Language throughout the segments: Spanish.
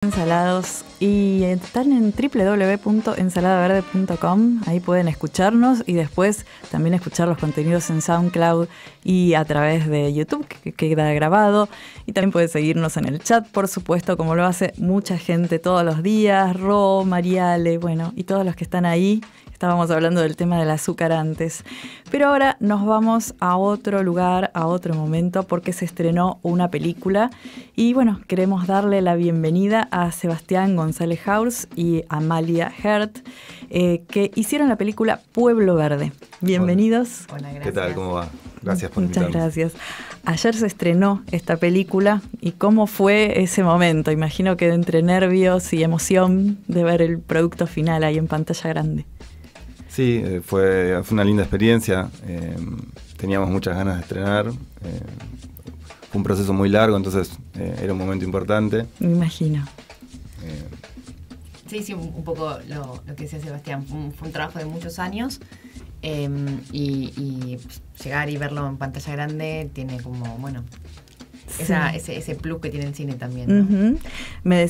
Ensalados y están en www.ensaladaverde.com. Ahí pueden escucharnos y después también escuchar los contenidos en SoundCloud y a través de YouTube, que queda grabado. Y también pueden seguirnos en el chat, por supuesto, como lo hace mucha gente todos los días. Ro, Mariale, bueno, y todos los que están ahí. Estábamos hablando del tema del azúcar antes. Pero ahora nos vamos a otro lugar, a otro momento, porque se estrenó una película. Y bueno, queremos darle la bienvenida a Sebastián González Haurs y Amalia Hert, que hicieron la película Pueblo Verde. Bienvenidos. Hola, gracias. ¿Qué tal? ¿Cómo va? Gracias por invitarnos. Muchas gracias. Ayer se estrenó esta película. ¿Y cómo fue ese momento? Imagino que entre nervios y emoción de ver el producto final ahí en pantalla grande. Sí, fue una linda experiencia. Teníamos muchas ganas de estrenar. Fue un proceso muy largo, entonces era un momento importante. Me imagino. Sí, un poco lo que decía Sebastián. Fue un trabajo de muchos años. Y llegar y verlo en pantalla grande tiene como, bueno, sí, ese plus que tiene el cine también, ¿no? Uh-huh. Me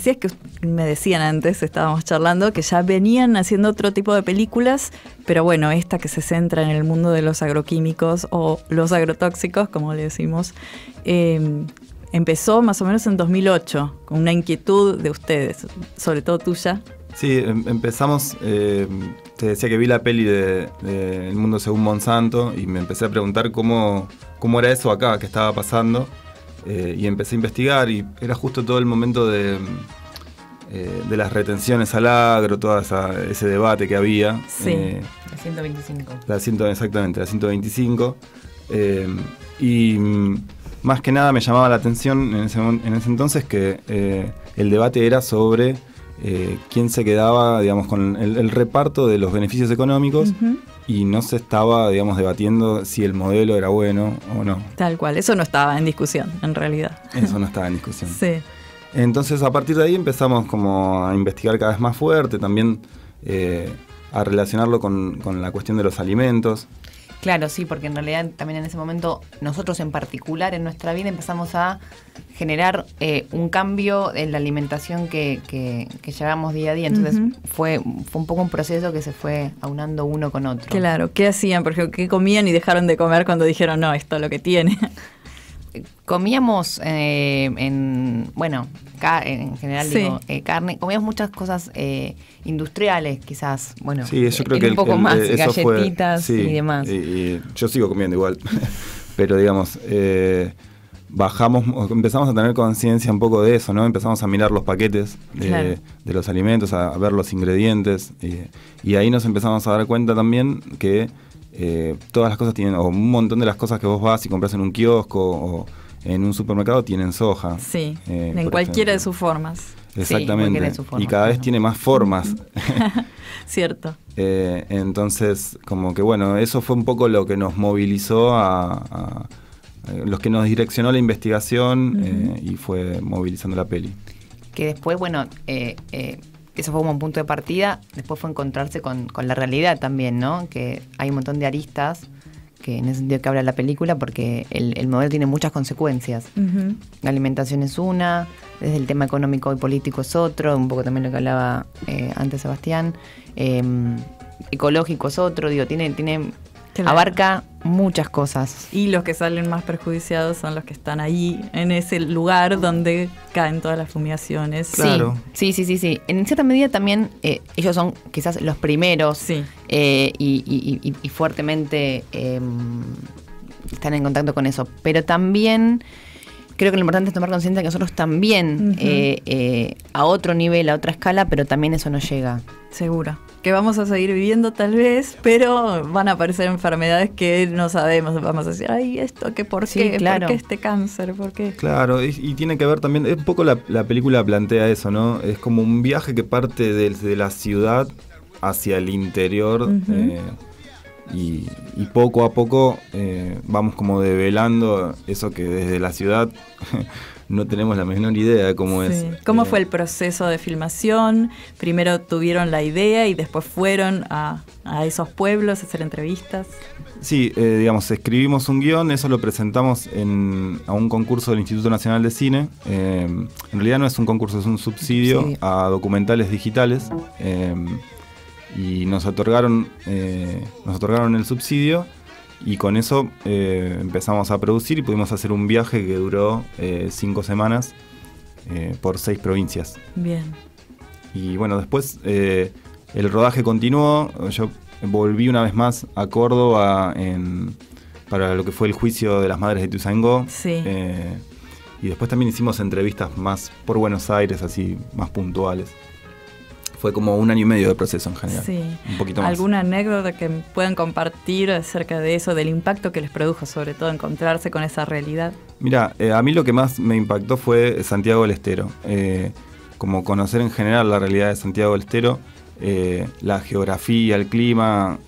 decían antes, estábamos charlando, que ya venían haciendo otro tipo de películas, pero bueno, esta que se centra en el mundo de los agroquímicos o los agrotóxicos, como le decimos, empezó más o menos en 2008, con una inquietud de ustedes, sobre todo tuya. Sí, empezamos, te decía que vi la peli de El Mundo Según Monsanto y me empecé a preguntar cómo era eso acá, qué estaba pasando. Y empecé a investigar y era justo todo el momento de las retenciones al agro, todo ese debate que había. Sí, la 125. Exactamente, la 125. Y más que nada me llamaba la atención en ese entonces que el debate era sobre quién se quedaba, digamos, con el reparto de los beneficios económicos. Uh-huh. Y no se estaba, digamos, debatiendo si el modelo era bueno o no. Tal cual, eso no estaba en discusión, en realidad. Eso no estaba en discusión. Sí. Entonces, a partir de ahí empezamos como a investigar cada vez más fuerte, también a relacionarlo con la cuestión de los alimentos. Claro, sí, porque en realidad también en ese momento nosotros en particular en nuestra vida empezamos a generar un cambio en la alimentación que llevamos día a día. Entonces uh-huh. fue un poco un proceso que se fue aunando uno con otro. Claro, ¿qué hacían? Por ejemplo, ¿qué comían y dejaron de comer cuando dijeron, no, esto es lo que tiene? Comíamos, en general sí. Carne, comíamos muchas cosas industriales, quizás, bueno, sí, yo creo que un poco más, fue, galletitas sí, y demás. Y yo sigo comiendo igual, pero digamos, empezamos a tener conciencia un poco de eso, ¿no? Empezamos a mirar los paquetes de los alimentos, a ver los ingredientes, y ahí nos empezamos a dar cuenta también que todas las cosas tienen, o un montón de las cosas que vos vas y compras en un kiosco o en un supermercado tienen soja. Sí, en cualquiera de sus formas. Exactamente, sí, y cada vez tiene más formas. Cierto. Entonces, como que bueno, eso fue un poco lo que nos movilizó a los que nos direccionó la investigación uh-huh. Y fue movilizando la peli. Que después, bueno, eso fue como un punto de partida, después fue encontrarse con la realidad también, ¿no? Que hay un montón de aristas, que en ese sentido que habla la película, porque el modelo tiene muchas consecuencias. Uh-huh. La alimentación es una, desde el tema económico y político es otro, un poco también lo que hablaba antes Sebastián, ecológico es otro, digo, tiene claro. Abarca muchas cosas. Y los que salen más perjudiciados son los que están ahí, en ese lugar donde caen todas las fumigaciones. Claro. Sí. En cierta medida también ellos son quizás los primeros sí. Y fuertemente están en contacto con eso. Pero también creo que lo importante es tomar conciencia de que nosotros también, uh-huh. A otro nivel, a otra escala, pero también eso nos llega. Seguro. Que vamos a seguir viviendo tal vez, pero van a aparecer enfermedades que no sabemos. Vamos a decir, ay, esto, ¿qué por qué? Claro. ¿Por qué este cáncer? ¿Por qué? Claro, y tiene que ver también, un poco la película plantea eso, ¿no? Es como un viaje que parte desde la ciudad hacia el interior, uh-huh. Y poco a poco vamos como develando eso que desde la ciudad no tenemos la menor idea de cómo es. ¿Cómo fue el proceso de filmación? Primero tuvieron la idea y después fueron a esos pueblos a hacer entrevistas. Sí, digamos, escribimos un guión, eso lo presentamos a un concurso del Instituto Nacional de Cine. En realidad no es un concurso, es un subsidio a documentales digitales. Y nos otorgaron el subsidio y con eso empezamos a producir y pudimos hacer un viaje que duró 5 semanas por 6 provincias. Bien. Y bueno, después el rodaje continuó. Yo volví una vez más a Córdoba para lo que fue el juicio de las madres de Ituzaingó. Sí. Y después también hicimos entrevistas más por Buenos Aires, así más puntuales. Fue como 1 año y medio de proceso en general. Sí. Un poquito más. ¿Alguna anécdota que puedan compartir acerca de eso, del impacto que les produjo, sobre todo encontrarse con esa realidad? Mira, a mí lo que más me impactó fue Santiago del Estero. Como conocer en general la realidad de Santiago del Estero, la geografía, el clima,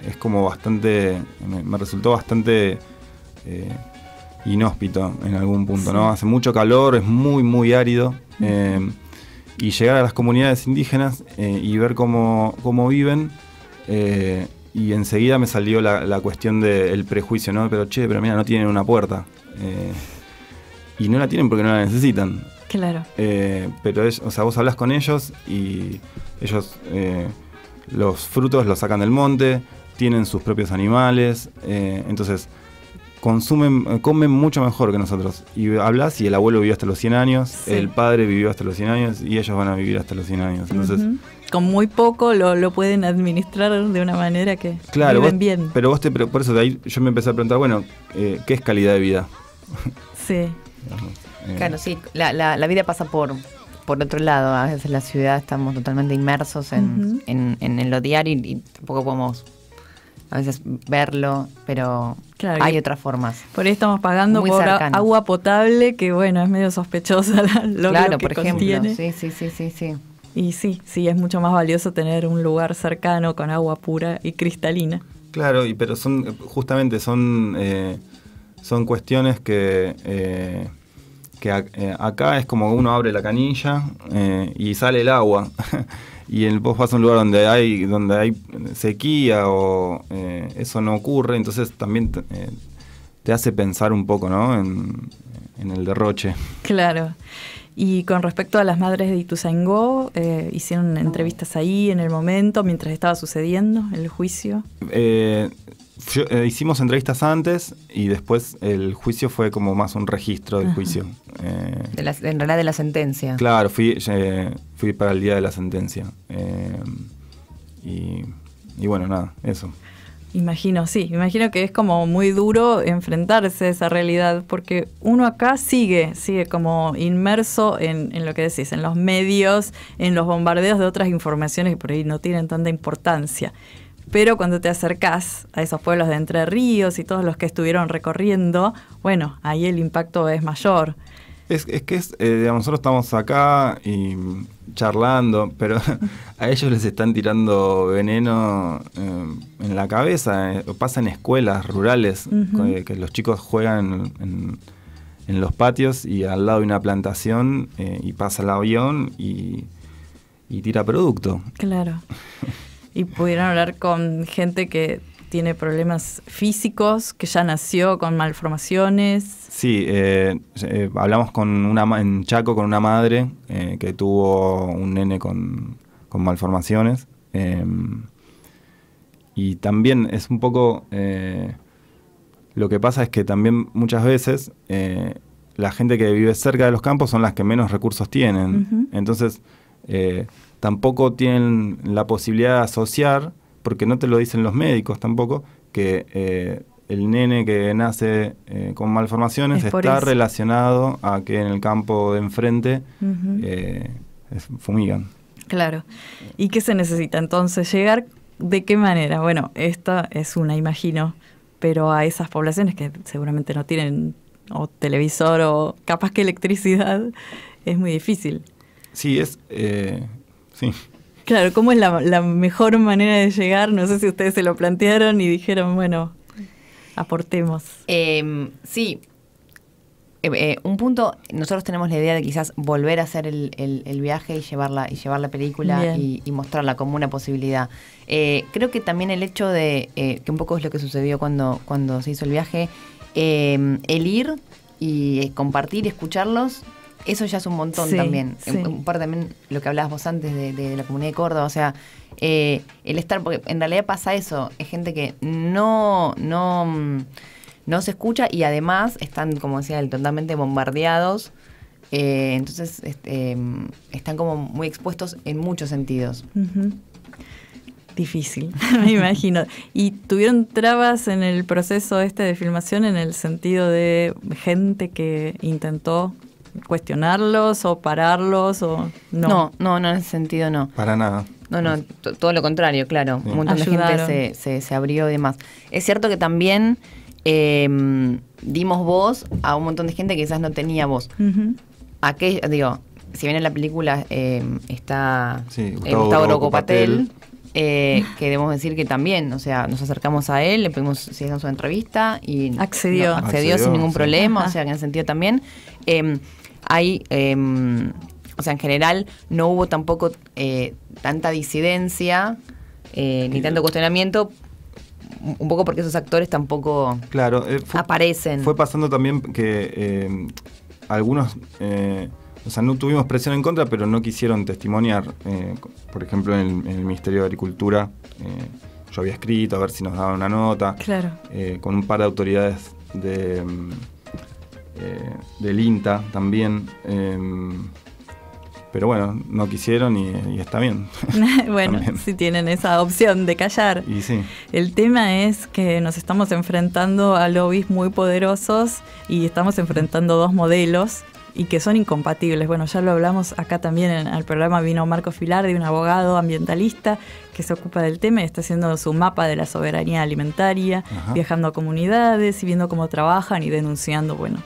es como bastante, me resultó bastante inhóspito en algún punto, ¿no? Hace mucho calor, es muy, muy árido. Y llegar a las comunidades indígenas y ver cómo viven, y enseguida me salió la cuestión del prejuicio, ¿no? Pero mira, no tienen una puerta. Y no la tienen porque no la necesitan. Claro. Pero vos hablas con ellos y ellos los frutos los sacan del monte, tienen sus propios animales, entonces comen mucho mejor que nosotros. Y hablas y el abuelo vivió hasta los 100 años, el padre vivió hasta los 100 años y ellos van a vivir hasta los 100 años. Entonces, con muy poco lo pueden administrar de una manera que viven bien. Pero por eso de ahí yo me empecé a preguntar, bueno, ¿qué es calidad de vida? Sí. Claro, sí, la vida pasa por otro lado. A veces en la ciudad estamos totalmente inmersos en lo diario y tampoco podemos a veces verlo, pero claro, hay otras formas. Por ahí estamos pagando muy por cercanos. Agua potable, que bueno, es medio sospechosa lo que por contiene. Ejemplo, sí. Y sí, es mucho más valioso tener un lugar cercano con agua pura y cristalina. Claro, pero son cuestiones que acá es como uno abre la canilla y sale el agua. Y vos vas a un lugar donde hay sequía o eso no ocurre, entonces también te hace pensar un poco, ¿no? En el derroche. Claro. Y con respecto a las madres de Ituzaingó, ¿hicieron entrevistas ahí en el momento, mientras estaba sucediendo el juicio? Hicimos entrevistas antes y después el juicio fue como más un registro del juicio. En realidad de la sentencia. Claro, fui para el día de la sentencia. Y bueno, nada, eso. Imagino que es como muy duro enfrentarse a esa realidad, porque uno acá sigue como inmerso en lo que decís, en los medios, en los bombardeos de otras informaciones que por ahí no tienen tanta importancia. Pero cuando te acercás a esos pueblos de Entre Ríos y todos los que estuvieron recorriendo, bueno, ahí el impacto es mayor. Es que digamos, nosotros estamos acá y charlando, pero a ellos les están tirando veneno en la cabeza. Pasa en escuelas rurales, que los chicos juegan en los patios y al lado hay una plantación y pasa el avión y tira producto. Claro. Y pudieron hablar con gente que tiene problemas físicos, que ya nació con malformaciones. Sí, hablamos en Chaco con una madre que tuvo un nene con malformaciones. Y también es un poco... lo que pasa es que también muchas veces la gente que vive cerca de los campos son las que menos recursos tienen. Entonces... tampoco tienen la posibilidad de asociar, porque no te lo dicen los médicos tampoco, que el nene que nace con malformaciones está relacionado a que en el campo de enfrente fumigan. Claro. ¿Y qué se necesita entonces? ¿Llegar de qué manera? Bueno, esta es una, imagino, pero a esas poblaciones que seguramente no tienen o televisor o capaz que electricidad, es muy difícil. Sí, sí. Claro, ¿cómo es la mejor manera de llegar? No sé si ustedes se lo plantearon y dijeron, bueno, aportemos. Sí, un punto, nosotros tenemos la idea de quizás volver a hacer el viaje y llevar la película y mostrarla como una posibilidad. Creo que también el hecho de, que un poco es lo que sucedió cuando se hizo el viaje, el ir y compartir y escucharlos, eso ya es un montón también. Un par también lo que hablabas vos antes de la comunidad de Córdoba, o sea, el estar, porque en realidad pasa eso, es gente que no se escucha y además están, como decía, totalmente bombardeados, entonces están como muy expuestos en muchos sentidos. Uh-huh. Difícil, me imagino. ¿Y tuvieron trabas en el proceso de filmación en el sentido de gente que intentó cuestionarlos o pararlos o no? No, en ese sentido no. Para nada. No, todo lo contrario, claro. Sí. Un montón de gente se abrió y demás. Es cierto que también dimos voz a un montón de gente que quizás no tenía voz. Uh-huh. Si bien en la película está Gustavo Rocopatel, que debemos decir que también, o sea, nos acercamos a él, le pedimos si hacíamos una entrevista y accedió sin ningún problema. Ajá. O sea, en ese sentido también o sea, en general no hubo tampoco tanta disidencia ni tanto cuestionamiento, un poco porque esos actores tampoco aparecen. Fue pasando también que algunos, o sea, no tuvimos presión en contra, pero no quisieron testimoniar. Por ejemplo, en el Ministerio de Agricultura, yo había escrito a ver si nos daban una nota. Claro. Con un par de autoridades del INTA también. Pero bueno, no quisieron y está bien. Bueno, si tienen esa opción de callar. Y sí. El tema es que nos estamos enfrentando a lobbies muy poderosos y estamos enfrentando dos modelos y que son incompatibles. Bueno, ya lo hablamos acá también en el programa, vino Marco Filardi, un abogado ambientalista que se ocupa del tema y está haciendo su mapa de la soberanía alimentaria, viajando a comunidades y viendo cómo trabajan y denunciando, bueno,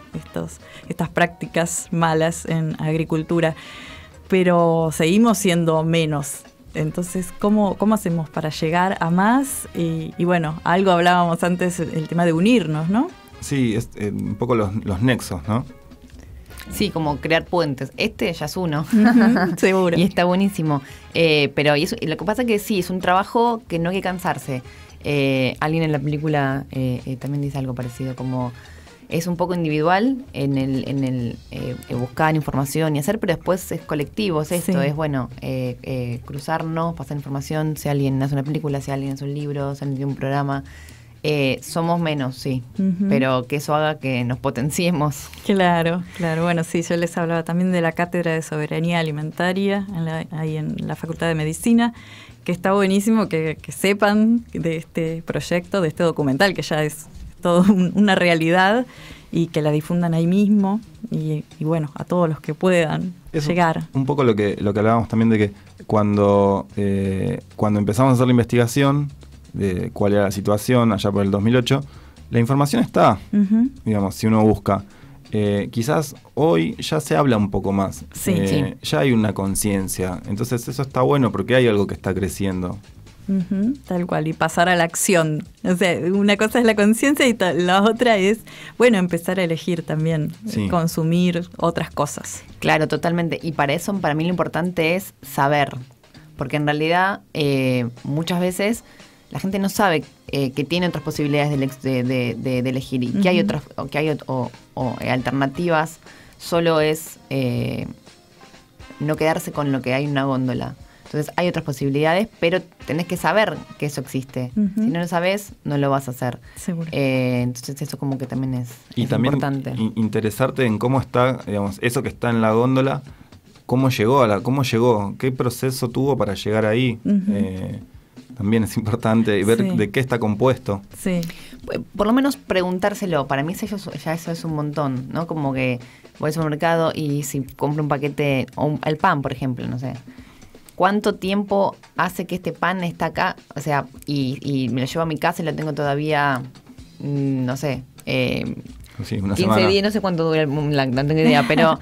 estas prácticas malas en agricultura. Pero seguimos siendo menos. Entonces, ¿cómo hacemos para llegar a más? Y bueno, algo hablábamos antes, el tema de unirnos, ¿no? Sí, es un poco los nexos, ¿no? Sí, como crear puentes. Ya es uno. Seguro. Y está buenísimo. Pero lo que pasa es que sí, es un trabajo que no hay que cansarse. Alguien en la película también dice algo parecido, como es un poco individual en el buscar información y hacer, pero después es colectivo, es esto, es bueno, cruzarnos, pasar información, si alguien hace una película, si alguien hace un libro, si alguien tiene un programa. Somos menos, sí, pero que eso haga que nos potenciemos. Claro. Bueno, sí, yo les hablaba también de la Cátedra de Soberanía Alimentaria, ahí en la Facultad de Medicina, que está buenísimo que sepan de este proyecto, de este documental, que ya es todo una realidad, y que la difundan ahí mismo, y bueno, a todos los que puedan llegar. Un poco lo que hablábamos también de que cuando empezamos a hacer la investigación de cuál era la situación allá por el 2008, la información está, digamos, si uno busca. Quizás hoy ya se habla un poco más, ya hay una conciencia, entonces eso está bueno porque hay algo que está creciendo. Tal cual, y pasar a la acción. O sea, una cosa es la conciencia y la otra es, bueno, empezar a elegir también, consumir otras cosas. Claro, totalmente. Y para eso, para mí lo importante es saber, porque en realidad muchas veces la gente no sabe que tiene otras posibilidades de elegir y que hay otras, o alternativas. Solo es no quedarse con lo que hay en una góndola. Entonces hay otras posibilidades, pero tenés que saber que eso existe. Si no lo sabés, no lo vas a hacer. Seguro. Entonces eso como que también es importante. Y también interesarte en cómo está, digamos, eso que está en la góndola, cómo llegó, qué proceso tuvo para llegar ahí. También es importante ver de qué está compuesto. Sí. Por lo menos preguntárselo. Para mí ya eso es un montón, ¿no? Como que voy al supermercado y si compro un paquete, o el pan, por ejemplo, no sé. ¿Cuánto tiempo hace que este pan está acá? O sea, y me lo llevo a mi casa y lo tengo todavía, no sé, una 15 días, no sé cuánto dura, no tengo idea, pero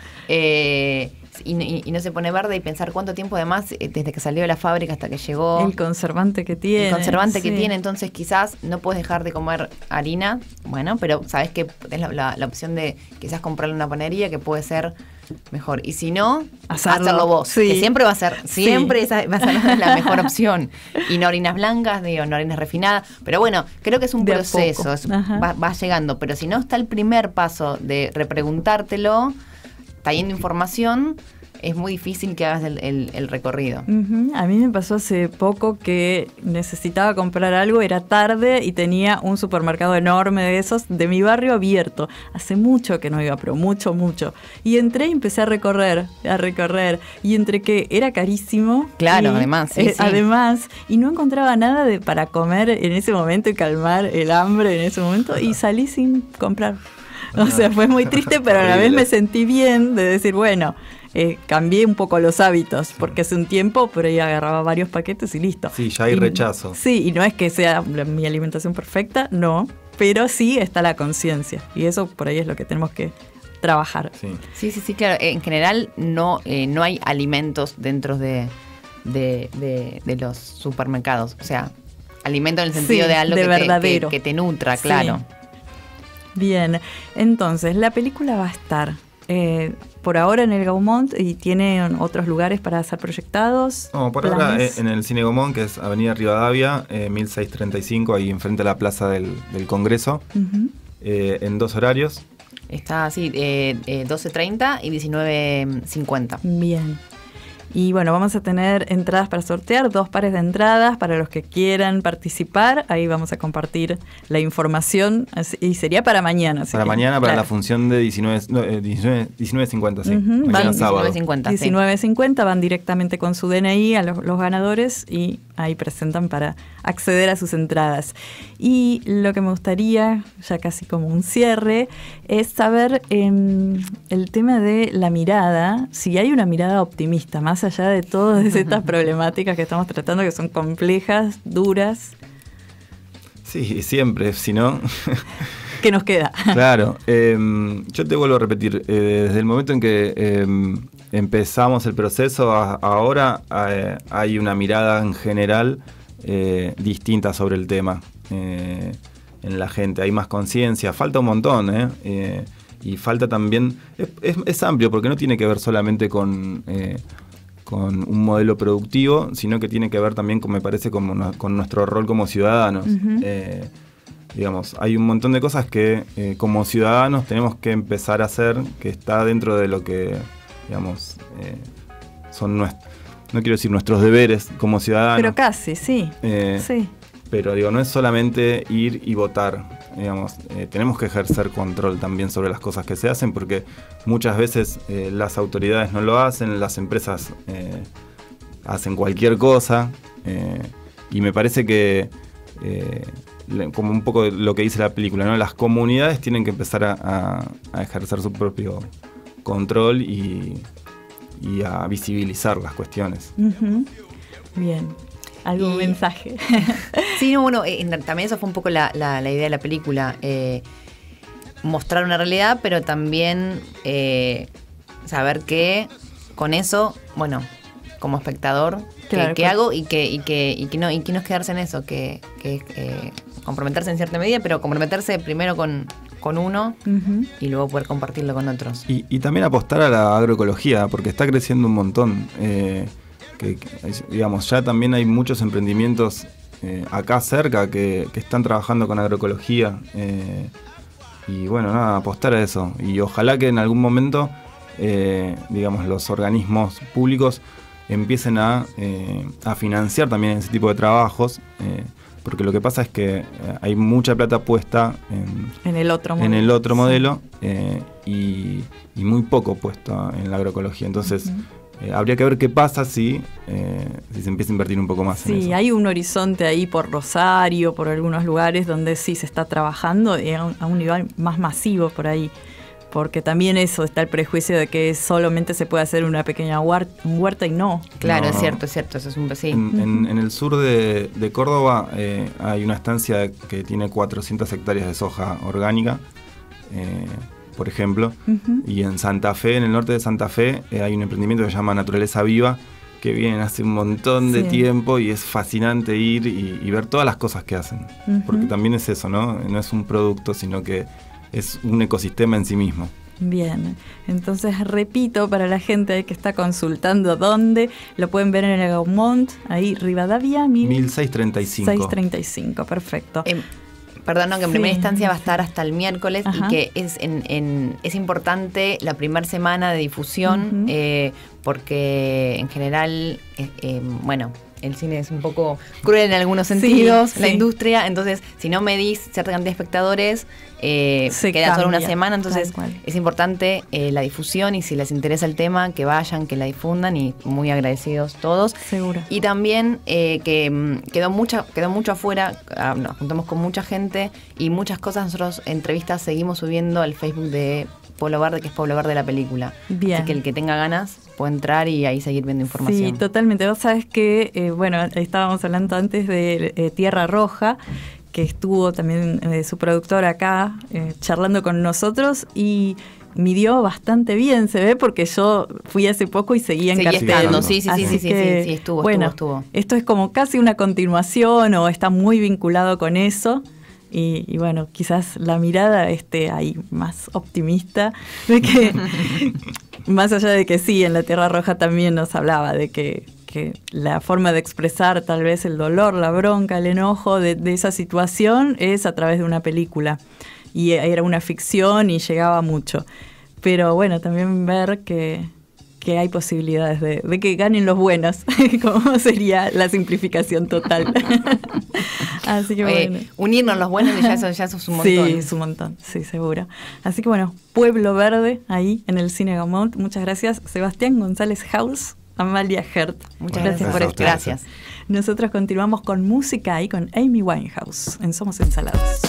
y no se pone verde, y pensar cuánto tiempo además, desde que salió de la fábrica hasta que llegó. El conservante que tiene. El conservante que tiene, entonces quizás no puedes dejar de comer harina, bueno, pero sabes que tenés la opción de quizás comprarle una panadería que puede ser mejor. Y si no, hacerlo vos. Sí. Que siempre va a ser, esa va a ser la mejor opción. Y no harinas blancas, no harinas refinadas. Pero bueno, creo que es un proceso, va llegando. Pero si no está el primer paso de repreguntártelo, trayendo información, es muy difícil que hagas el recorrido. A mí me pasó hace poco que necesitaba comprar algo, era tarde y tenía un supermercado enorme de esos de mi barrio abierto. Hace mucho que no iba, pero mucho. Y entré y empecé a recorrer. Y entre que era carísimo. Claro, además. Sí. Además, y no encontraba nada para comer en ese momento y calmar el hambre en ese momento. Y salí sin comprar. O sea, fue muy triste, pero a la vez me sentí bien de decir, bueno, cambié un poco los hábitos, porque hace un tiempo por ahí agarraba varios paquetes y listo. Sí, ya hay rechazo. Sí, y no es que sea mi alimentación perfecta, no, pero sí está la conciencia, y eso por ahí es lo que tenemos que trabajar. Sí, claro. En general no hay alimentos dentro de los supermercados, o sea, alimento en el sentido de algo que te nutra, claro. Sí. Bien, entonces la película va a estar por ahora en el Gaumont y tiene otros lugares para ser proyectados. No, por ahora en el Cine Gaumont, que es Avenida Rivadavia, 1635, ahí enfrente a la Plaza del Congreso, en 2 horarios. Está así, 12:30 y 19:50. Bien. Y bueno, vamos a tener entradas para sortear, 2 pares de entradas para los que quieran participar. Ahí vamos a compartir la información y sería para mañana. Para mañana, para la función de 19:50, sí. Mañana sábado. 19:50 van directamente con su DNI a los ganadores y ahí presentan para acceder a sus entradas. Y lo que me gustaría, ya casi como un cierre, es saber el tema de la mirada, si hay una mirada optimista, más allá de todas estas problemáticas que estamos tratando, que son complejas, duras. Sí, siempre, si no... ¿Qué nos queda? Claro, yo te vuelvo a repetir, desde el momento en que empezamos el proceso, ahora hay una mirada en general distinta sobre el tema en la gente, hay más conciencia, falta un montón, y falta también, es amplio porque no tiene que ver solamente con un modelo productivo, sino que tiene que ver también, me parece, con nuestro rol como ciudadanos. Digamos, hay un montón de cosas que como ciudadanos tenemos que empezar a hacer, que está dentro de lo que, digamos, son no quiero decir nuestros deberes como ciudadanos. Pero casi, sí. Sí. Pero digo, no es solamente ir y votar. Digamos, tenemos que ejercer control también sobre las cosas que se hacen, porque muchas veces las autoridades no lo hacen, las empresas hacen cualquier cosa, y me parece que como un poco lo que dice la película, ¿no? Las comunidades tienen que empezar a ejercer su propio control y a visibilizar las cuestiones. Bien. ¿Algún mensaje? Sí, no, bueno, también eso fue un poco la idea de la película. Mostrar una realidad, pero también saber que con eso, bueno, como espectador, claro, ¿qué hago? Y que no es quedarse en eso, que comprometerse en cierta medida, pero comprometerse primero con uno y luego poder compartirlo con otros. Y también apostar a la agroecología, porque está creciendo un montón. Que digamos, ya también hay muchos emprendimientos acá cerca que están trabajando con agroecología, y bueno, nada, apostar a eso, y ojalá que en algún momento digamos, los organismos públicos empiecen a financiar también ese tipo de trabajos, porque lo que pasa es que hay mucha plata puesta en el otro modelo, y muy poco puesto en la agroecología, entonces habría que ver qué pasa si se empieza a invertir un poco más en eso. Sí, hay un horizonte ahí por Rosario, por algunos lugares donde sí se está trabajando a un nivel más masivo por ahí. Porque también eso, está el prejuicio de que solamente se puede hacer una pequeña huerta y no. Claro, no. Es cierto, eso es un sí. En el sur de Córdoba hay una estancia que tiene 400 hectáreas de soja orgánica, por ejemplo. Y en Santa Fe, en el norte de Santa Fe, hay un emprendimiento que se llama Naturaleza Viva, que vienen hace un montón de tiempo y es fascinante ir y ver todas las cosas que hacen. Porque también es eso, ¿no? No es un producto, sino que es un ecosistema en sí mismo. Bien, entonces repito para la gente que está consultando dónde, lo pueden ver en el Gaumont, ahí Rivadavia 1635. 635, perfecto. Perdón, que en primera instancia va a estar hasta el miércoles. Ajá. Y que es importante la primera semana de difusión, porque en general, bueno, el cine es un poco cruel en algunos sentidos, la industria, entonces si no medís cierta cantidad de espectadores, queda solo una semana, entonces es importante la difusión, y si les interesa el tema, que vayan, que la difundan, y muy agradecidos todos. Seguro. Y también que quedó mucho afuera, nos juntamos con mucha gente y muchas cosas. Nosotros entrevistas seguimos subiendo al Facebook de Pueblo Verde, que es Pueblo Verde la película. Bien. Así que el que tenga ganas puede entrar y ahí seguir viendo información. Sí, totalmente. Vos sabés que, bueno, estábamos hablando antes de Tierra Roja, que estuvo también su productor acá charlando con nosotros, y midió bastante bien, se ve, porque yo fui hace poco y seguía en cartel. Sí, estuvo, bueno, estuvo. Esto es como casi una continuación, o está muy vinculado con eso. Y bueno, quizás la mirada esté ahí más optimista, de que más allá de que sí, en la Tierra Roja también nos hablaba de que la forma de expresar tal vez el dolor, la bronca, el enojo de esa situación es a través de una película, y era una ficción y llegaba mucho. Pero bueno, también ver que hay posibilidades de que ganen los buenos, como sería la simplificación total. Así que bueno. Unirnos los buenos, ya eso es un montón. Sí, es un montón, sí, seguro. Así que bueno, Pueblo Verde, ahí en el Cine Gaumont. Muchas gracias, Sebastián González Haus, Amalia Hert. Muchas gracias por esto. Gracias. Nosotros continuamos con música ahí con Amy Winehouse en Somos Ensalados.